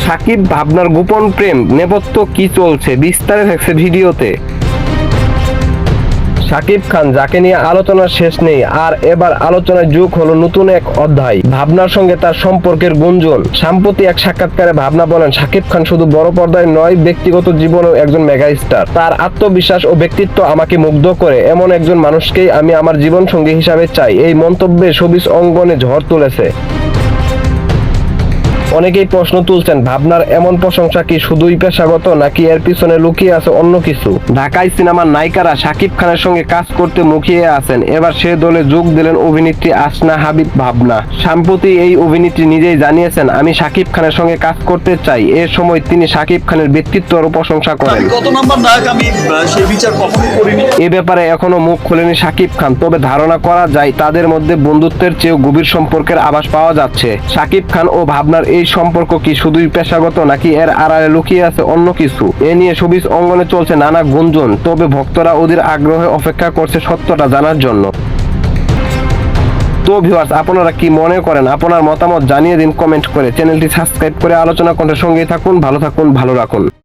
সাকিব ভাবনার গোপন প্রেম নেপথ্য কি চলছে বিস্তারে থাকছে ভিডিওতে। শাকিব খান যাকে নিয়ে আলোচনার শেষ নেই, আর এবার আলোচনায় যোগ হলো নতুন এক অধ্যায়, ভাবনার সঙ্গে তার সম্পর্কের গুঞ্জন। সাম্প্রতি এক সাক্ষাৎকারে ভাবনা বলেন, শাকিব খান শুধু বড় পর্দায় নয়, ব্যক্তিগত জীবনেও একজন মেগা স্টার। তার আত্মবিশ্বাস ও ব্যক্তিত্ব আমাকে মুগ্ধ করে। এমন একজন মানুষকেই আমি আমার জীবন সঙ্গী হিসাবে চাই। এই মন্তব্যে শোবিজ অঙ্গনে ঝড় তুলেছে। অনেকেই প্রশ্ন তুলছেন, ভাবনার এমন প্রশংসা কি শুধুই পেশাগত, নাকি এর পিছনে লুকিয়ে আছে অন্য কিছু? ঢাকাই সিনেমার নায়িকারা শাকিব খানের সঙ্গে কাজ করতে মুখিয়ে আছেন। এবার সে দলে যোগ দিলেন অভিনেত্রী আসনা হাবিব ভাবনা। সম্প্রতি এই অভিনেত্রী নিজেই জানিয়েছেন, আমি শাকিব খানের সঙ্গে কাজ করতে চাই। এ সময় তিনি শাকিব খানের ব্যক্তিত্বেরও প্রশংসা করেন। কত নম্বর নায়ক আমি সেই বিচার কখনোই করিনি। এ ব্যাপারে এখনো মুখ খোলেনি শাকিব খান, তবে ধারণা করা যায় তাদের মধ্যে বন্ধুত্বের চেয়েও গভীর সম্পর্কের আভাস পাওয়া যাচ্ছে। শাকিব খান ও ভাবনার এই সম্পর্ক কি শুধুই পেশাগত, নাকি এর আড়ালে লুকিয়ে আছে অন্য কিছু? এ নিয়ে শোবিজ অঙ্গনে চলছে নানা গুঞ্জন, তবে ভক্তরা ওদের আগ্রহে অপেক্ষা করছে সত্যটা জানার জন্য। তো ভিউয়ার্স, আপনারা কি মনে করেন? আপনার মতামত জানিয়ে দিন কমেন্ট করে। চ্যানেলটি সাবস্ক্রাইব করে আলোচনা কণ্ঠের সঙ্গেই থাকুন। ভালো থাকুন, ভালো রাখুন।